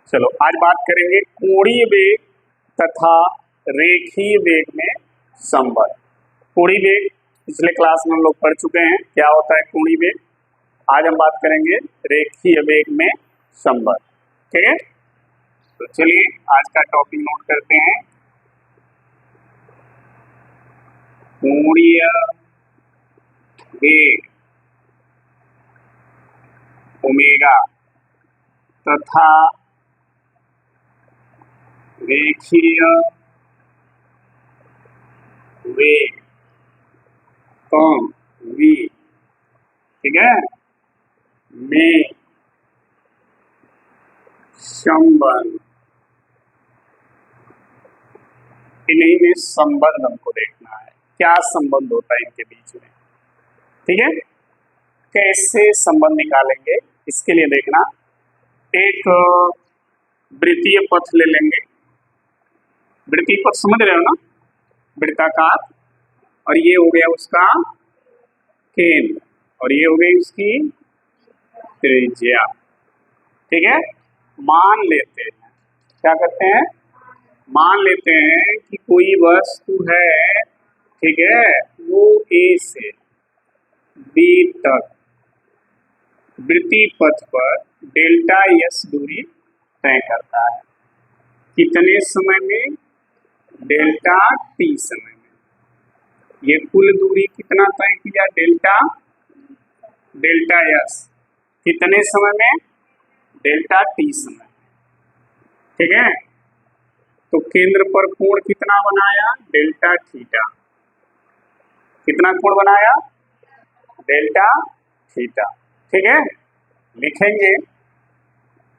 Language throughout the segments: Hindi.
चलो आज बात करेंगे कोणीय वेग तथा रेखीय वेग में संबंध। कोणीय वेग पिछले क्लास में हम लोग पढ़ चुके हैं, क्या होता है कोणीय वेग। आज हम बात करेंगे रेखीय वेग में संबंध। ठीक है, तो चलिए आज का टॉपिक नोट करते हैं। कोणीय वेग ओमेगा तथा रेखीय वेग कौन v, ठीक है, में संबंध। इन्हीं में संबंध हमको देखना है, क्या संबंध होता है इनके बीच में। ठीक है, कैसे संबंध निकालेंगे इसके लिए देखना। एक वृत्तीय पथ ले लेंगे। वृत्तीय पथ समझ रहे हो ना, वृत्ताकार, और ये हो गया उसका केंद्र और ये हो गई उसकी त्रिज्या। ठीक है, मान लेते हैं, क्या करते हैं, मान लेते हैं कि कोई वस्तु है, ठीक है, वो A से B तक वृत्तीय पथ पर डेल्टा S दूरी तय करता है। कितने समय में? डेल्टा T समय में। ये कुल दूरी कितना तय किया? डेल्टा S कितने समय में? डेल्टा T समय। ठीक है, तो केंद्र पर कोण कितना बनाया? Delta theta. कितना कोण बनाया? Delta theta. ठीक है, लिखेंगे,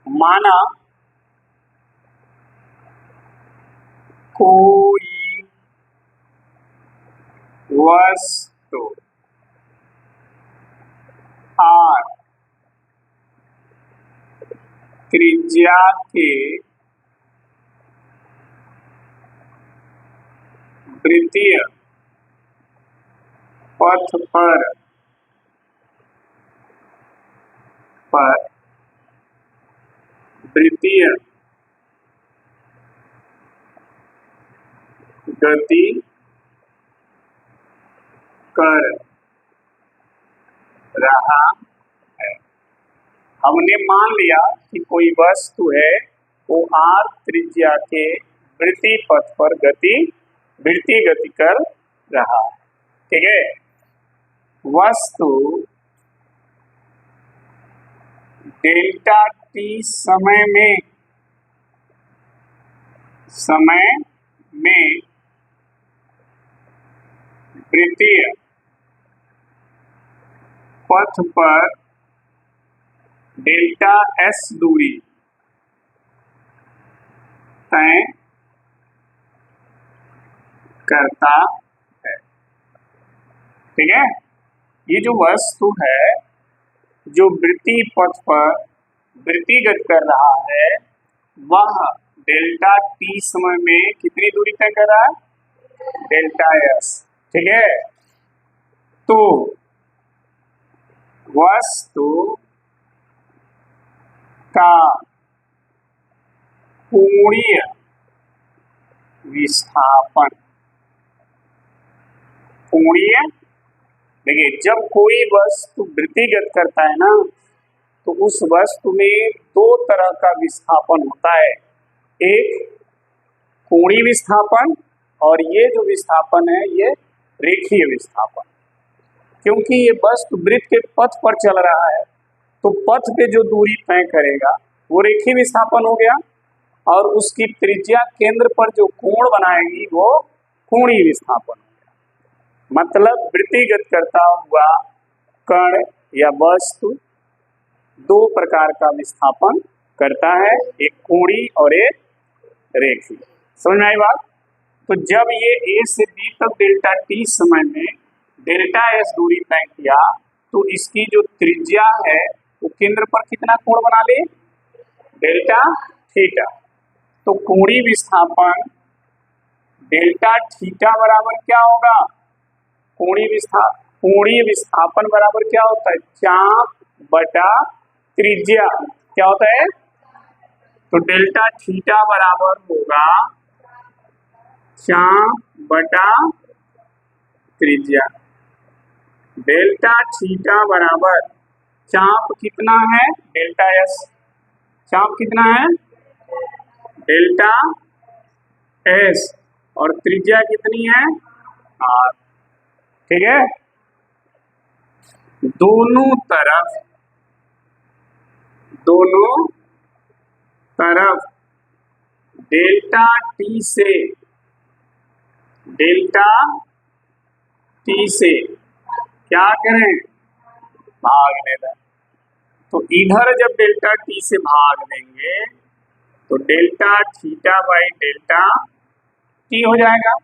माना कोई वस्तु R त्रिज्या के वृत्तीय पथ पर वृत्तीय गति कर रहा है। हमने मान लिया कि कोई वस्तु है वो R त्रिज्या के वृत्तीय पथ पर वृत्तीय गति कर रहा है। ठीक है, वस्तु डेल्टा T समय में वृत्तीय पथ पर डेल्टा S दूरी तय करता है। ठीक है, ये जो वस्तु है जो वृत्तीय पथ पर वृत्तीय गति कर रहा है, वह डेल्टा T समय में कितनी दूरी तय कर रहा है? Delta S। ठीक है, तो वस्तु का कोणीय विस्थापन, कोणीय, देखिए जब कोई वस्तु वृत्तीय गति करता है ना, तो उस वस्तु में दो तरह का विस्थापन होता है। एक कोणीय विस्थापन और ये जो विस्थापन है ये रेखीय विस्थापन। क्योंकि ये वस्तु वृत्त के पथ पर चल रहा है तो पथ पे जो दूरी तय करेगा वो रेखीय विस्थापन हो गया, और उसकी त्रिज्या केंद्र पर जो कोण बनाएगी वो कोणीय विस्थापन हो गया। मतलब वृत्तीय गति करता हुआ कण या वस्तु दो प्रकार का विस्थापन करता है, एक कोणीय और एक रेखीय। समझ में आई बात? तो जब ये A से B तक डेल्टा T समय में डेल्टा S दूरी तय किया तो इसकी जो त्रिज्या है वो केंद्र पर कितना कोण बना ले? Delta theta. तो कोणीय विस्थापन डेल्टा थीटा बराबर क्या होगा? कोणीय विस्थापन बराबर क्या होता है? चाप बटा त्रिज्या। क्या होता है? तो डेल्टा थीटा बराबर होगा चाप बटा त्रिज्या। डेल्टा थीटा बराबर चाप कितना है डेल्टा एस, चाप कितना है डेल्टा एस, और त्रिज्या कितनी है आर। ठीक है, दोनों तरफ डेल्टा टी से क्या करें भाग देना। तो इधर जब डेल्टा टी से भाग देंगे तो delta theta by delta T हो जाएगा,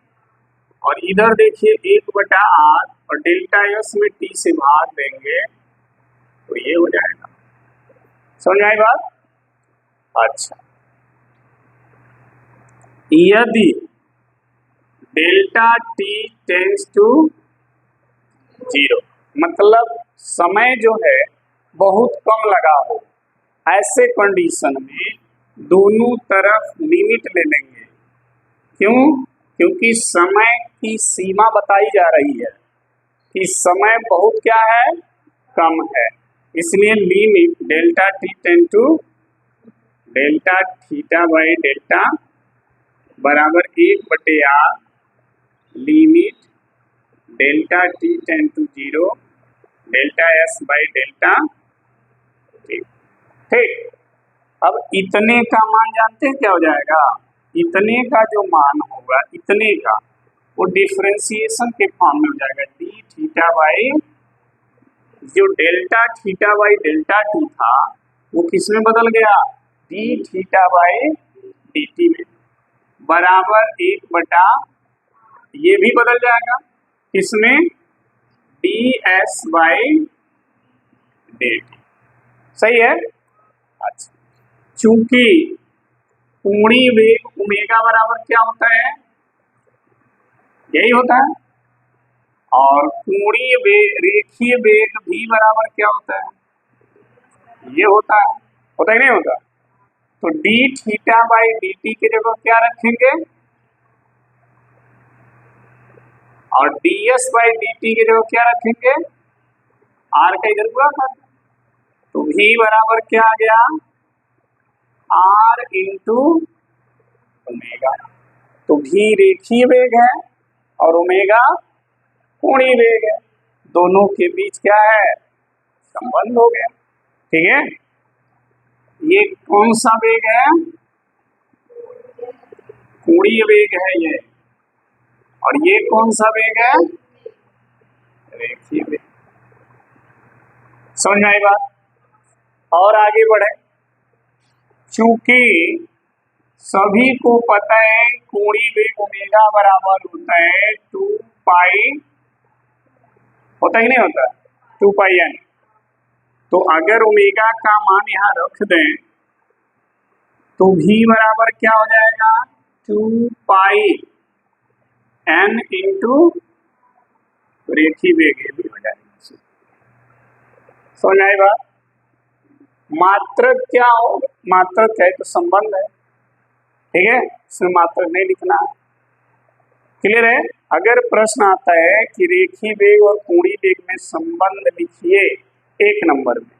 और इधर देखिए 1/r और डेल्टा एस में टी से भाग देंगे तो ये हो जाएगा। समझ में आई बात? अच्छा, यदि डेल्टा टी टेंड्स टू 0 मतलब समय जो है बहुत कम लगा हो, ऐसे कंडीशन में दोनों तरफ लिमिट ले लेंगे। क्यों? क्योंकि समय की सीमा बताई जा रही है कि समय बहुत क्या है कम है, इसलिए limit delta t tend to delta theta by delta बराबर 1/r limit delta t tend to 0 delta s by delta t. ठीक, अब इतने का मान जानते हैं क्या हो जाएगा? इतने का जो मान होगा इतने का वो डिफरेंशिएशन के फॉर्म में हो जाएगा डी थीटा बाई, जो delta theta by delta T था वो किस में बदल गया D theta by d T में, बराबर 1/, ये भी बदल जाएगा किसमें D S by d T. सही है? अच्छा, चूंकि कोणीय वेग ओमेगा बराबर क्या होता है यही होता है, और कोणीय वेग रेखीय वेग भी बराबर क्या होता है ये होता है ही नहीं होता। तो D theta by d T की जगह क्या रखेंगे और D S by d T की जगह क्या रखेंगे आर का इधर पूरा था, तो भी बराबर क्या आ गया आर इंटू ओमेगा। तो भी रेखीय वेग है और ओमेगा कोणीय वेग है, दोनों के बीच क्या है संबंध हो गया। ठीक है, ये कौन सा वेग है कोणीय वेग है ये, और ये कौन सा वेग है रेखीय वेग। समझ में आई बात? और आगे बढ़े, चूंकि सभी को पता है कोणीय वेग ओमेगा बराबर होता है 2 पाई, होता ही नहीं होता 2 पाई n, तो अगर ओमेगा का मान यहाँ रख दें तो भी बराबर क्या हो जाएगा 2 पाई n इंटू रेखीय वेग, भी हो जाएगा। समझ आई बात? मात्रक क्या हो, मात्रक है तो संबंध है। ठीक है, इसमें मात्रक नहीं लिखना है। क्लियर है? अगर प्रश्न आता है कि रेखीय वेग और कोणीय वेग में संबंध लिखिए 1 नंबर में,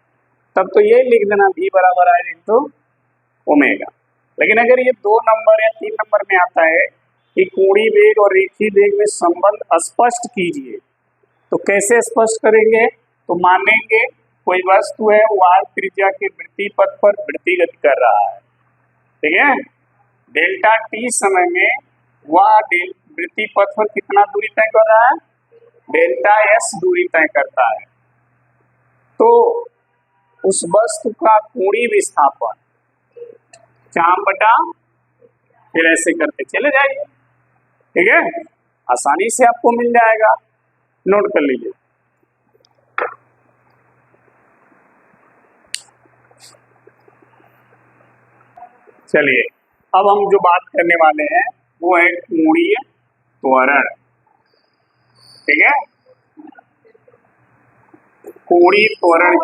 तब तो ये लिख देना v बराबर है इंटू ओमेगा। लेकिन अगर ये 2 नंबर या 3 नंबर में आता है कि कोणीय वेग और रेखीय वेग में संबंध स्पष्ट कीजिए, तो कैसे स्पष्ट करेंगे? तो मानेंगे कोई वस्तु है वो r त्रिज्या के वृत्तीय पथ पर वृत्ति गति कर रहा है। ठीक है, डेल्टा टी समय में वह वृत्तीय पथ पर कितना दूरी तय कर रहा है डेल्टा एस दूरी तय करता है। तो उस वस्तु का कोणीय विस्थापन चाप बटा, फिर ऐसे करके चले जाइए। ठीक है, आसानी से आपको मिल जाएगा, नोट कर लीजिए। चलिए, अब हम जो बात करने वाले हैं वो है कोणीय त्वरण। ठीक है, कोणीय त्वरण,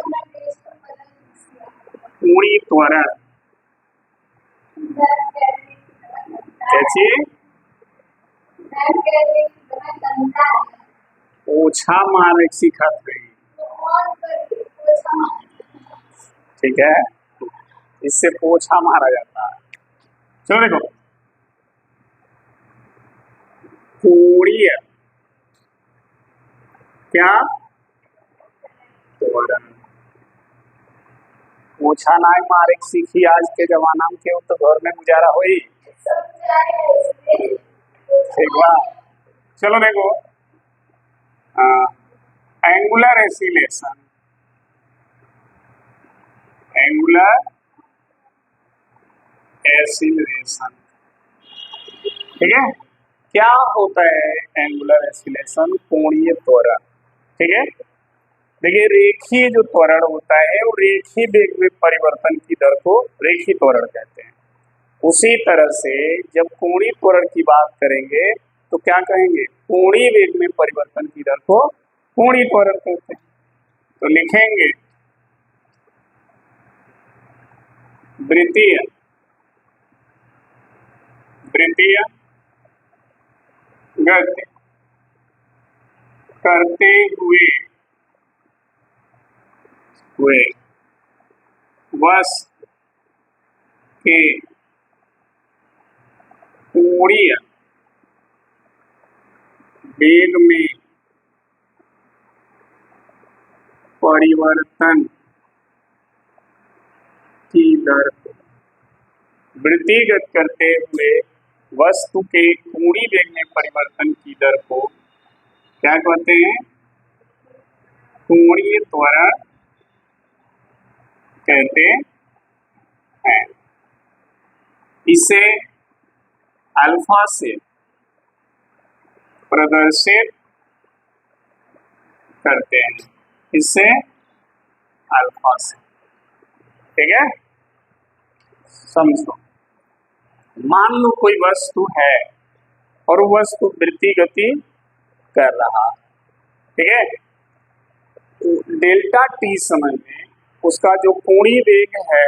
कोणीय त्वरण क्या चीज? पोछा मारे सिखत रही, ठीक है, इससे पोछा मारा जाता है। चलो देखो, कोड़ीय क्या? तोरण। पोछा नाई मारे सीखी आज के जमाना में केहू तो घर में गुजारा होई, ठीक बा। चलो देखो, एंगुलर एसिलेशन, एंगुलर एसिलेशन, ठीक है। क्या होता है एंगुलर एसिलेशन? कोणीय त्वरण, ठीक है। देखिए, रेखीय जो त्वरण होता है वो रेखीय वेग में परिवर्तन की दर को रेखीय त्वरण कहते हैं। उसी तरह से जब कोणीय त्वरण की बात करेंगे तो क्या कहेंगे? कोणीय वेग में परिवर्तन की दर को कोणीय त्वरण कहते हैं। तो लिखेंगे वृत्तीय, वृत्तीय गति करते हुए वस्तु के कोणीय वेग में परिवर्तन की दर को, वृत्तिगत करते हुए वस्तु के कोणीय वेग में परिवर्तन की दर को क्या कहते हैं? कोणीय त्वरण कहते हैं। इसे अल्फा से प्रदर्शित करते हैं, इससे अल्फा से, ठीक है। समझो, मान लो कोई वस्तु है और वो वस्तु वृत्तीय गति कर रहा, ठीक है। तो डेल्टा टी समय में उसका जो कोणीय वेग है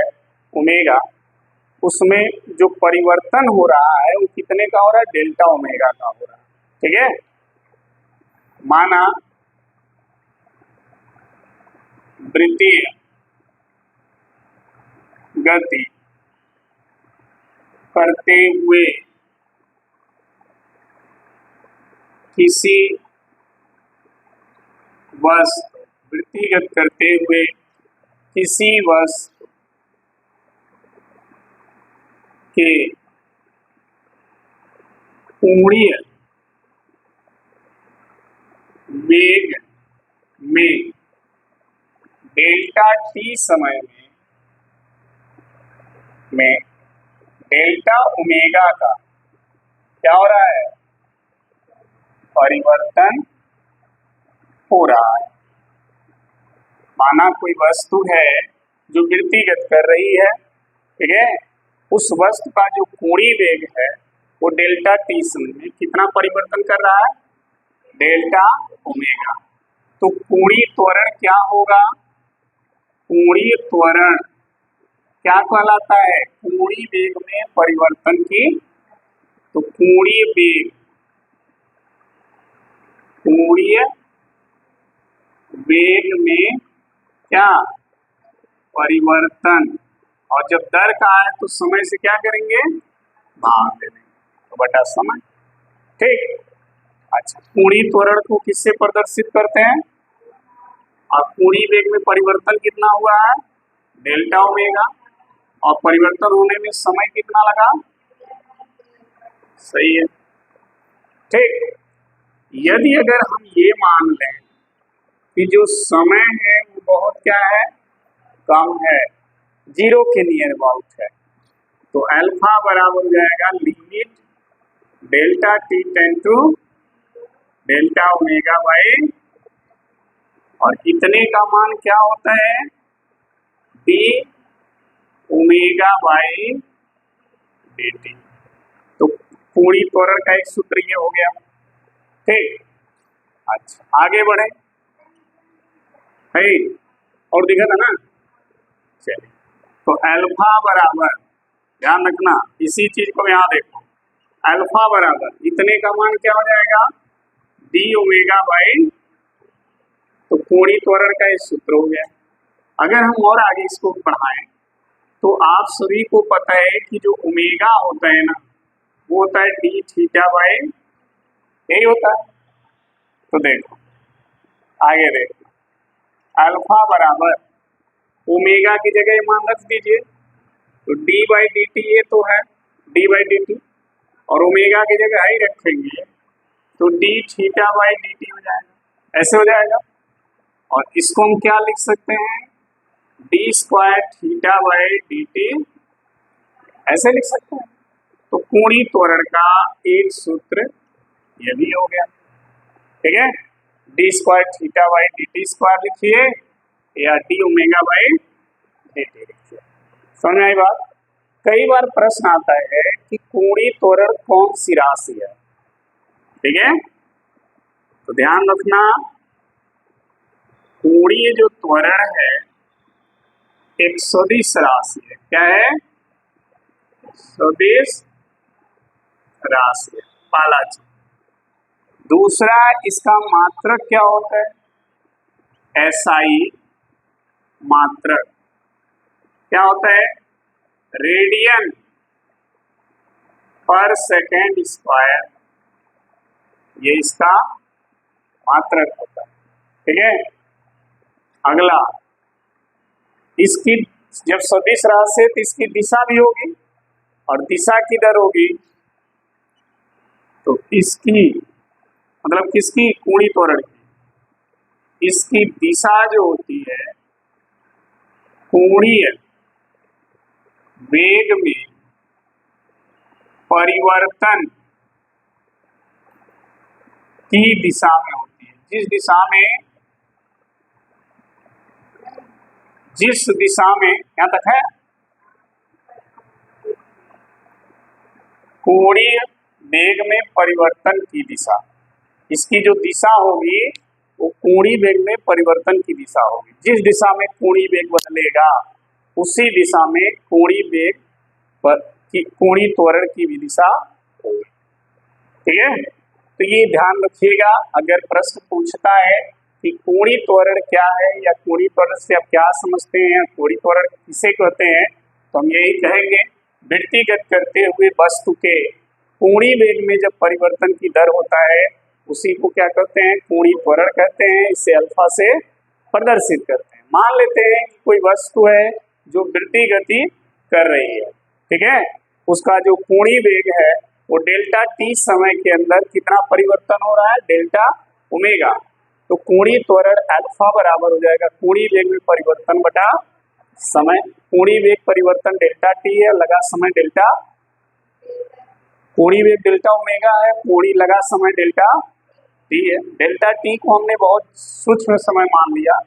ओमेगा, उसमें जो परिवर्तन हो रहा है वो कितने का हो रहा है? डेल्टा ओमेगा का हो रहा है, ठीक है। माना वृत्तीय गति करते हुए किसी वस्तु, वृत्तिगत करते हुए किसी वस्तु के कोणीय वेग में डेल्टा टी समय में डेल्टा ओमेगा का क्या हो रहा है? परिवर्तन हो रहा है। माना कोई वस्तु है जो वृत्तिगत कर रही है, ठीक है, उस वस्तु का जो कोणीय वेग है वो डेल्टा टी समय में कितना परिवर्तन कर रहा है? Delta omega. तो कोणीय त्वरण क्या होगा? कोणीय त्वरण क्या कहलाता है? कोणीय वेग में परिवर्तन की, तो कोणीय वेग, कोणीय वेग में क्या? परिवर्तन। और जब दर का है तो समय से क्या करेंगे? भाग दे देंगे, तो बटा समय, ठीक। अच्छा, कोणीय त्वरण को किससे प्रदर्शित करते हैं? और कोणीय वेग में परिवर्तन कितना हुआ है? डेल्टा ओमेगा, और परिवर्तन होने में समय कितना लगा? सही है, ठीक। यदि अगर हम ये मान लें कि जो समय है वो बहुत क्या है? कम है, जीरो के नियर अबाउट है, तो अल्फा बराबर हो जाएगा limit delta t tend to delta omega by, और इतने का मान क्या होता है? D omega by d t. तो कोणीय त्वरण का एक सूत्र ये हो गया, ठीक। अच्छा, आगे बढ़े, है और दिखा था ना? चलिए, तो अल्फा बराबर, ध्यान रखना, इसी चीज को यहाँ देखो, अल्फा बराबर इतने का मान क्या हो जाएगा, डी ओमेगा बाई, तो कोणीय त्वरण का ये सूत्र हो गया। अगर हम और आगे इसको बढ़ाएं तो आप सभी को पता है कि जो ओमेगा होता है ना, वो होता है डी थीटा बाई, यही होता है। तो देखो आगे देखो, अल्फा बराबर ओमेगा की जगह ये मान रख दीजिए, तो डी बाई डी टी ये तो है डी बाई डी टी, और ओमेगा की जगह ही रखेंगे तो D theta by d T हो जाएगा, ऐसे हो जाएगा। और इसको हम क्या लिख सकते हैं, D square theta by d T, ऐसे लिख सकते हैं। तो कोणीय त्वरण का एक सूत्र ये भी हो गया, ठीक है। D square theta by d T square लिखिए या D omega by d T लिखिए। समझ में आई बात। कई बार प्रश्न आता है कि कोणीय त्वरण कौन सी राशि है, ठीक है। तो ध्यान रखना, कोणीय जो त्वरण है एक सदिश राशि है। क्या है, सदिश राशि है, पहला चीज। दूसरा, इसका मात्रक क्या होता है, एसआई मात्रक क्या होता है, रेडियन पर सेकेंड स्क्वायर, ये इसका मात्रक होता है, ठीक है। अगला, इसकी जब सदिश राशि है तो इसकी दिशा भी होगी, और दिशा किधर होगी, तो इसकी मतलब किसकी, कोणीय त्वरण की, इसकी दिशा जो होती है कोणीय वेग में परिवर्तन की दिशा में होती है। जिस दिशा में यहां तक है, कोणीय वेग में परिवर्तन की दिशा, इसकी जो दिशा होगी वो कोणीय वेग में परिवर्तन की दिशा होगी। जिस दिशा में कोणीय वेग बदलेगा उसी दिशा में कोणीय वेग पर की कोणीय त्वरण की भी दिशा होगी, ठीक है। तो ये ध्यान रखिएगा, अगर प्रश्न पूछता है कि कोणीय त्वरण क्या है या कोणीय त्वरण से आप क्या समझते हैं, कोणीय त्वरण किसे कहते हैं, तो हम यही कहेंगे, वृत्तिगत करते हुए वस्तु के कोणीय वेग में जब परिवर्तन की दर होता है उसी को क्या कहते हैं, कोणीय त्वरण कहते हैं। इसे अल्फा से प्रदर्शित करते हैं। मान लेते हैं कि कोई वस्तु है जो वृत्ति गति कर रही है, ठीक है, उसका जो कोणीय वेग है वो डेल्टा टी समय के अंदर कितना परिवर्तन हो रहा है, डेल्टा ओमेगा। तो कोणीय त्वरण अल्फा बराबर हो जाएगा कोणीय वेग में परिवर्तन बटा समय। कोणीय वेग परिवर्तन डेल्टा टी है, लगा समय डेल्टा, कोणीय वेग डेल्टा ओमेगा है, कोणीय लगा समय डेल्टा टी है। डेल्टा टी को हमने बहुत सूक्ष्म समय मान लिया,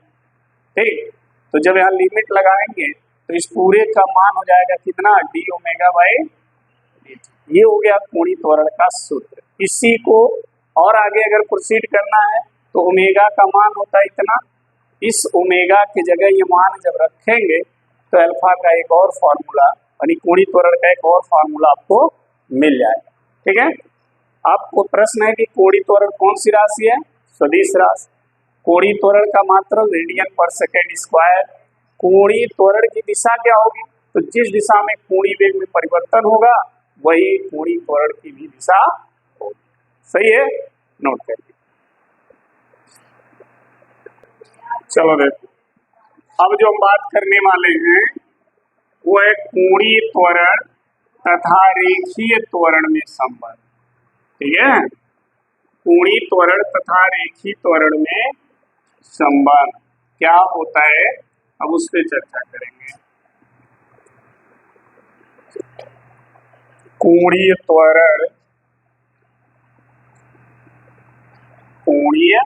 ठीक। तो जब यहाँ लिमिट लगाएंगे तो इस पूरे का मान हो जाएगा कितना, D omega by d T. ये हो गया कोणीय त्वरण का सूत्र। इसी को और आगे अगर प्रोसीड करना है तो ओमेगा का मान होता है इतना, इस ओमेगा की जगह ये मान जब रखेंगे तो अल्फा का एक और फॉर्मूला यानी कोणीय त्वरण का एक और फॉर्मूला आपको मिल जाएगा, ठीक है। आपको प्रश्न है कि कोणीय त्वरण कौन सी राशि है, सदिश राशि। कोणीय त्वरण का मात्रक रेडियन पर सेकेंड स्क्वायर। कोणीय त्वरण की दिशा क्या होगी, तो जिस दिशा में कोणीय वेग में परिवर्तन होगा वही कोणीय त्वरण की भी दिशा होगी। सही है, नोट करिए। चलो देखो, अब जो हम बात करने वाले हैं वो है कोणीय त्वरण तथा रेखीय त्वरण में संबंध, ठीक है। कोणीय त्वरण तथा रेखीय त्वरण में संबंध क्या होता है, अब उस पर चर्चा करेंगे। कोणीय त्वरण, कोणीय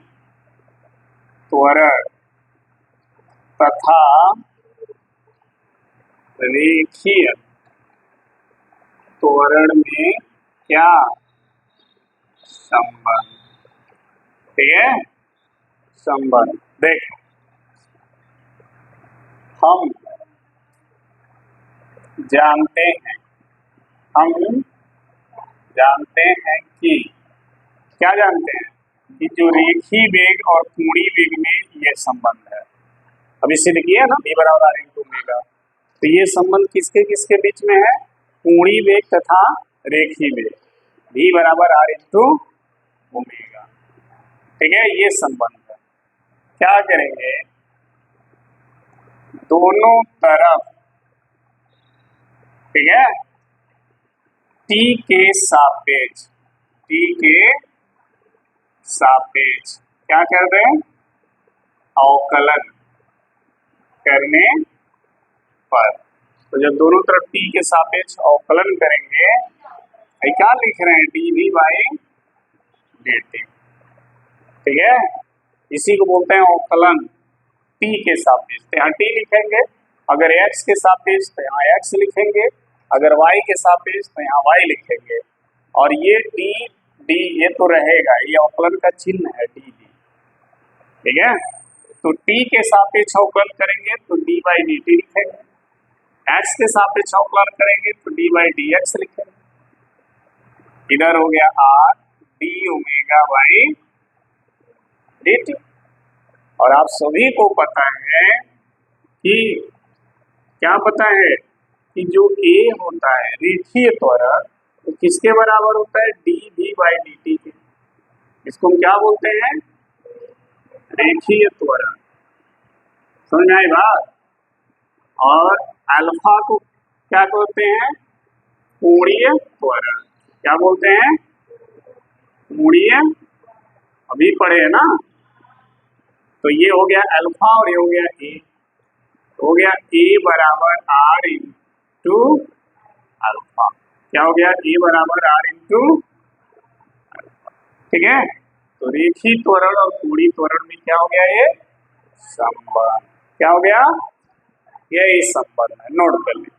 त्वरण तथा रेखीय त्वरण में क्या संबंध, ठीक है। संबंध देखो, हम जानते हैं, हम जानते हैं कि क्या जानते हैं कि जो रेखीय वेग और कोणीय वेग में ये संबंध है। अब इसे लिखिए ना v बराबर r इंटू ओमेगा, तो ये संबंध किसके किसके बीच में है? कोणीय वेग तथा रेखीय वेग, v बराबर r इंटू ओमेगा। ठीक है, ये संबंध है। क्या करेंगे, दोनों तरफ, ठीक है, t के सापेक्ष, t के सापेक्ष क्या कर दें? अवकलन करने पर। तो जब दोनों तरफ t के सापेक्ष अवकलन करेंगे, क्या लिख रहे हैं? dv by dt। ठीक है, इसी को बोलते हैं अवकलन t के सापेक्ष। तो यहाँ t लिखेंगे, अगर x के सापेक्ष तो यहाँ x लिखेंगे, अगर y के सापेक्ष तो यहाँ y लिखेंगे। और ये d d ये तो रहेगा, ये अवकलन का चिन्ह है dd। ठीक है, तो t के सापेक्ष अवकलन करेंगे तो d बाई dt लिखेंगे, x के सापेक्ष अवकलन करेंगे तो d बाई dx लिखेंगे। इधर हो गया r d omega by dt। और आप सभी को पता है कि क्या पता है कि जो a होता है रेखीय त्वरण, तो किसके बराबर होता है? dv बाई dt के। इसको हम क्या बोलते हैं? रेखीय त्वरण। समझ आई बात? और अल्फा को क्या बोलते हैं? कोणीय त्वरण। क्या बोलते हैं? कोणीय, अभी पढ़े है ना। तो ये हो गया अल्फा और ये हो गया ए, हो गया ए बराबर आर इंटू अल्फा। क्या हो गया? ए बराबर आर इंटू अल्फा। ठीक है, तो रेखीय त्वरण और कोणीय त्वरण में क्या हो गया? ये संबंध। क्या हो गया? यही संबंध है, नोट कर लीजिए।